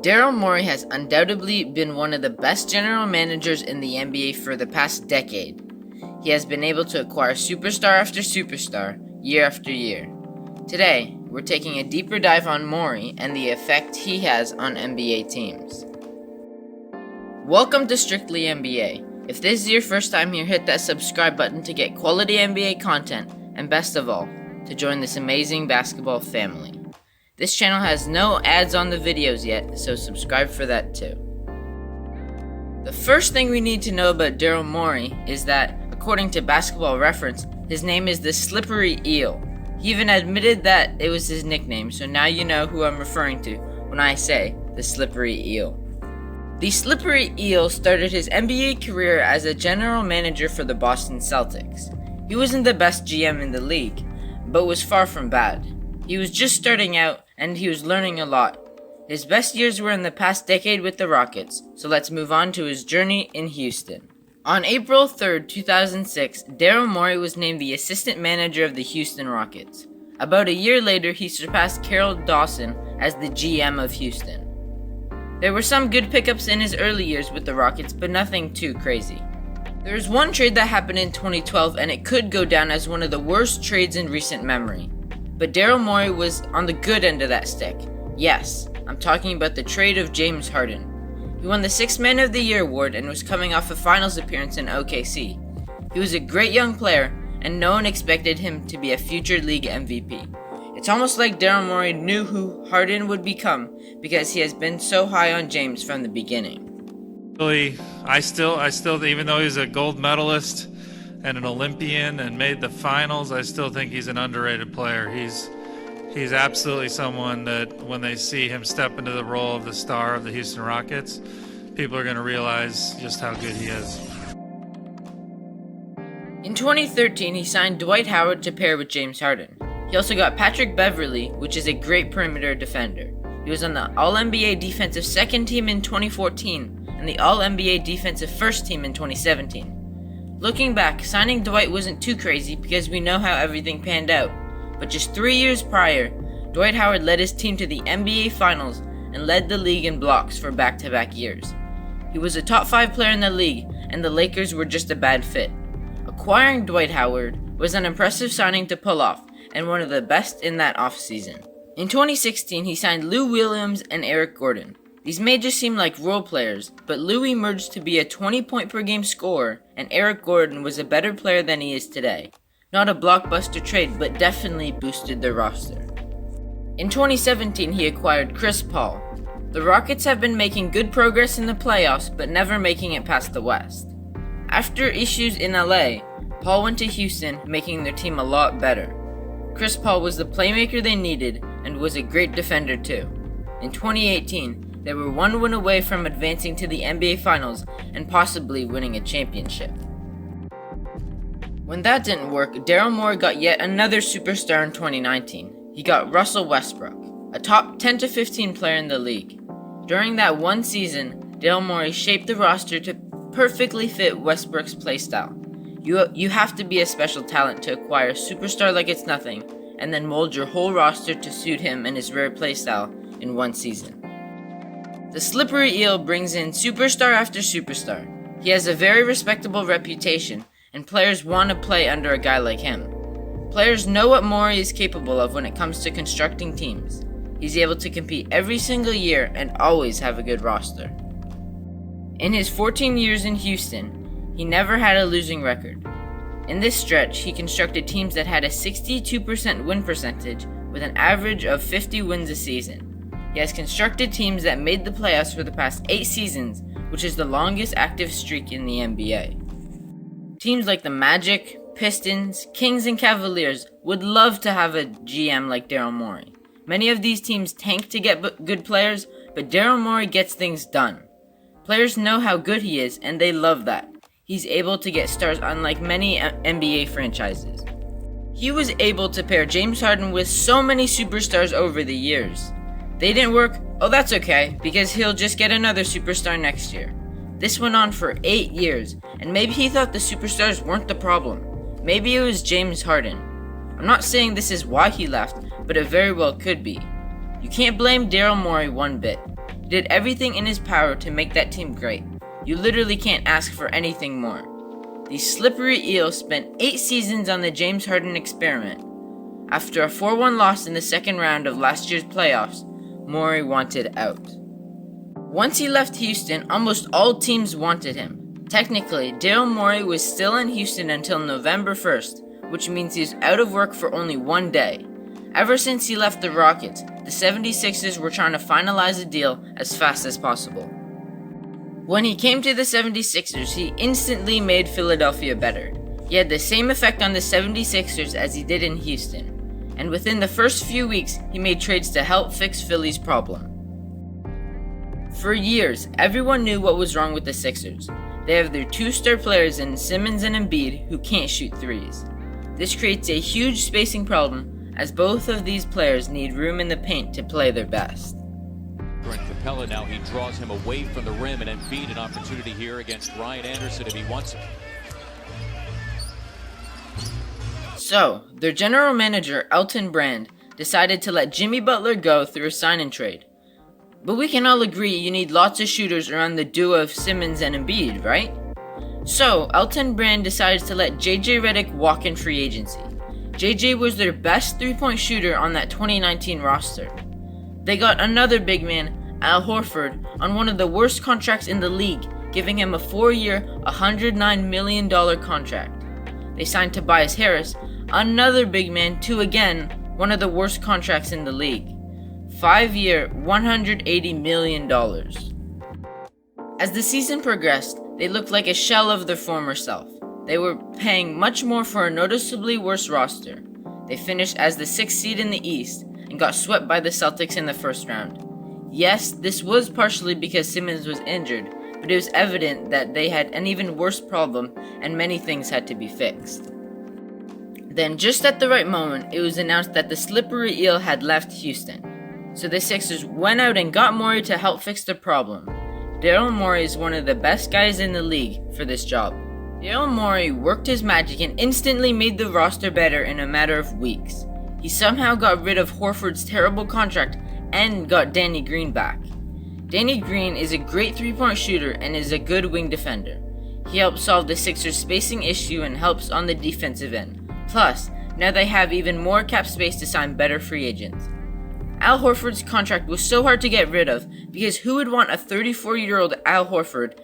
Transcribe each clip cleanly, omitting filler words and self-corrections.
Daryl Morey has undoubtedly been one of the best general managers in the NBA for the past decade. He has been able to acquire superstar after superstar, year after year. Today, we're taking a deeper dive on Morey and the effect he has on NBA teams. Welcome to Strictly NBA. If this is your first time here, hit that subscribe button to get quality NBA content, and best of all, to join this amazing basketball family. This channel has no ads on the videos yet, so subscribe for that too. The first thing we need to know about Daryl Morey is that, according to Basketball Reference, his name is the Slippery Eel. He even admitted that it was his nickname, so now you know who I'm referring to when I say the Slippery Eel. The Slippery Eel started his NBA career as a general manager for the Boston Celtics. He wasn't the best GM in the league, but was far from bad. He was just starting out, and he was learning a lot. His best years were in the past decade with the Rockets, so let's move on to his journey in Houston. On April 3rd, 2006, Daryl Morey was named the assistant manager of the Houston Rockets. About a year later, he surpassed Carroll Dawson as the GM of Houston. There were some good pickups in his early years with the Rockets, but nothing too crazy. There is one trade that happened in 2012, and it could go down as one of the worst trades in recent memory. But Daryl Morey was on the good end of that stick. Yes, I'm talking about the trade of James Harden. He won the Sixth Man of the Year award and was coming off a finals appearance in OKC. He was a great young player, and no one expected him to be a future league MVP. It's almost like Daryl Morey knew who Harden would become because he has been so high on James from the beginning. Really, I still, even though he's a gold medalist and an Olympian and made the finals, I still think he's an underrated player. He's absolutely someone that when they see him step into the role of the star of the Houston Rockets, people are going to realize just how good he is. In 2013, he signed Dwight Howard to pair with James Harden. He also got Patrick Beverley, which is a great perimeter defender. He was on the All-NBA Defensive Second Team in 2014 and the All-NBA Defensive First Team in 2017. Looking back, signing Dwight wasn't too crazy because we know how everything panned out. But just 3 years prior, Dwight Howard led his team to the NBA Finals and led the league in blocks for back-to-back years. He was a top 5 player in the league, and the Lakers were just a bad fit. Acquiring Dwight Howard was an impressive signing to pull off, and one of the best in that offseason. In 2016, he signed Lou Williams and Eric Gordon. These may just seem like role players, but Lou emerged to be a 20-point-per-game scorer, and Eric Gordon was a better player than he is today. Not a blockbuster trade, but definitely boosted their roster. In 2017, he acquired Chris Paul. The Rockets have been making good progress in the playoffs, but never making it past the West. After issues in LA, Paul went to Houston, making their team a lot better. Chris Paul was the playmaker they needed, and was a great defender too. In 2018, they were one win away from advancing to the NBA Finals and possibly winning a championship. When that didn't work, Daryl Morey got yet another superstar in 2019. He got Russell Westbrook, a top 10 to 15 player in the league. During that one season, Daryl Morey shaped the roster to perfectly fit Westbrook's playstyle. You have to be a special talent to acquire a superstar like it's nothing, and then mold your whole roster to suit him and his rare playstyle in one season. The Slippery Eel brings in superstar after superstar. He has a very respectable reputation, and players want to play under a guy like him. Players know what Morey is capable of when it comes to constructing teams. He's able to compete every single year and always have a good roster. In his 14 years in Houston, he never had a losing record. In this stretch, he constructed teams that had a 62% win percentage with an average of 50 wins a season. He has constructed teams that made the playoffs for the past 8 seasons, which is the longest active streak in the NBA. Teams like the Magic, Pistons, Kings, and Cavaliers would love to have a GM like Daryl Morey. Many of these teams tank to get good players, but Daryl Morey gets things done. Players know how good he is, and they love that. He's able to get stars unlike many NBA franchises. He was able to pair James Harden with so many superstars over the years. They didn't work? Oh, that's okay, because he'll just get another superstar next year. This went on for 8 years, and maybe he thought the superstars weren't the problem. Maybe it was James Harden. I'm not saying this is why he left, but it very well could be. You can't blame Daryl Morey one bit. He did everything in his power to make that team great. You literally can't ask for anything more. The slippery eel spent 8 seasons on the James Harden experiment. After a 4-1 loss in the second round of last year's playoffs, Morey wanted out. Once he left Houston, almost all teams wanted him. Technically, Daryl Morey was still in Houston until November 1st, which means he was out of work for only 1 day. Ever since he left the Rockets, the 76ers were trying to finalize a deal as fast as possible. When he came to the 76ers, he instantly made Philadelphia better. He had the same effect on the 76ers as he did in Houston. And within the first few weeks, he made trades to help fix Philly's problem. For years, everyone knew what was wrong with the Sixers. They have their 2-star players in Simmons and Embiid who can't shoot threes. This creates a huge spacing problem, as both of these players need room in the paint to play their best. Capella now, he draws him away from the rim, and Embiid an opportunity here against Ryan Anderson if he wants it. So, their general manager, Elton Brand, decided to let Jimmy Butler go through a sign-and-trade. But we can all agree you need lots of shooters around the duo of Simmons and Embiid, right? So, Elton Brand decided to let JJ Redick walk in free agency. JJ was their best 3-point shooter on that 2019 roster. They got another big man, Al Horford, on one of the worst contracts in the league, giving him a 4-year, $109 million contract. They signed Tobias Harris, another big man, to again, one of the worst contracts in the league. 5-year, $180 million. As the season progressed, they looked like a shell of their former self. They were paying much more for a noticeably worse roster. They finished as the 6th seed in the East and got swept by the Celtics in the first round. Yes, this was partially because Simmons was injured, but it was evident that they had an even worse problem and many things had to be fixed. Then, just at the right moment, it was announced that the slippery eel had left Houston. So the Sixers went out and got Morey to help fix the problem. Daryl Morey is one of the best guys in the league for this job. Daryl Morey worked his magic and instantly made the roster better in a matter of weeks. He somehow got rid of Horford's terrible contract and got Danny Green back. Danny Green is a great 3-point shooter and is a good wing defender. He helps solve the Sixers' spacing issue and helps on the defensive end. Plus, now they have even more cap space to sign better free agents. Al Horford's contract was so hard to get rid of because who would want a 34-year-old Al Horford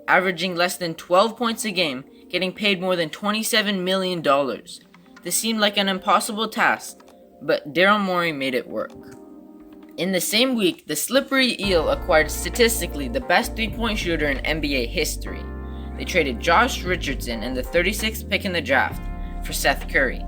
averaging less than 12 points a game, getting paid more than $27 million? This seemed like an impossible task, but Daryl Morey made it work. In the same week, the slippery eel acquired statistically the best 3-point shooter in NBA history. They traded Josh Richardson and the 36th pick in the draft for Seth Curry.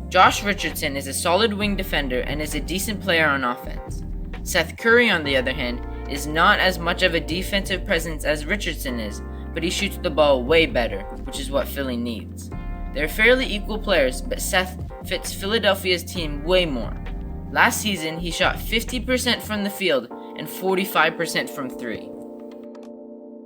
Josh Richardson is a solid wing defender and is a decent player on offense. Seth Curry, on the other hand, is not as much of a defensive presence as Richardson is, but he shoots the ball way better, which is what Philly needs. They're fairly equal players, but Seth fits Philadelphia's team way more. Last season, he shot 50% from the field and 45% from 3.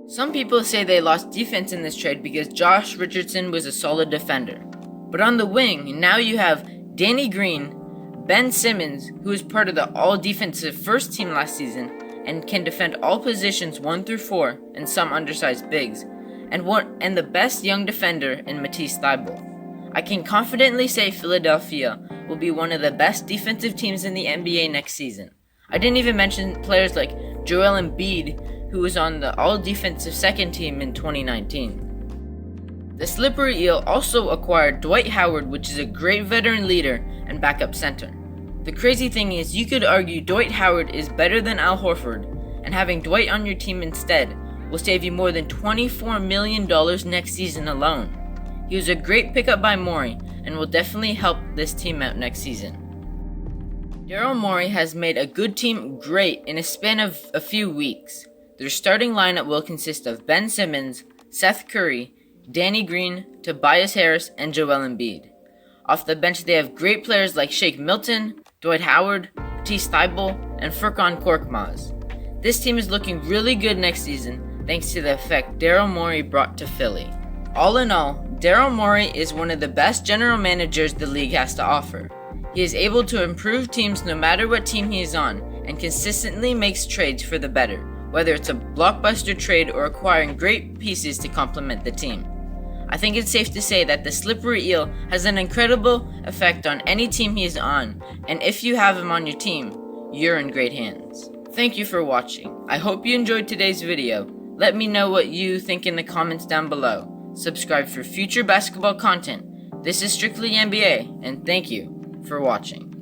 Some people say they lost defense in this trade because Josh Richardson was a solid defender. But on the wing, now you have Danny Green, Ben Simmons, who is part of the all-defensive first team last season and can defend all positions 1 through 4 and some undersized bigs, and the best young defender in Matisse Thybulle. I can confidently say Philadelphia will be one of the best defensive teams in the NBA next season. I didn't even mention players like Joel Embiid, who was on the all-defensive second team in 2019. The slippery eel also acquired Dwight Howard, which is a great veteran leader and backup center. The crazy thing is, you could argue Dwight Howard is better than Al Horford, and having Dwight on your team instead will save you more than $24 million next season alone. He was a great pickup by Morey and will definitely help this team out next season. Daryl Morey has made a good team great in a span of a few weeks. Their starting lineup will consist of Ben Simmons, Seth Curry, Danny Green, Tobias Harris, and Joel Embiid. Off the bench, they have great players like Shake Milton, Dwight Howard, Matisse Thybulle, and Furkan Korkmaz. This team is looking really good next season thanks to the effect Daryl Morey brought to Philly. All in all, Daryl Morey is one of the best general managers the league has to offer. He is able to improve teams no matter what team he is on, and consistently makes trades for the better, whether it's a blockbuster trade or acquiring great pieces to complement the team. I think it's safe to say that the slippery eel has an incredible effect on any team he is on, and if you have him on your team, you're in great hands. Thank you for watching. I hope you enjoyed today's video. Let me know what you think in the comments down below. Subscribe for future basketball content. This is Strictly NBA, and thank you for watching.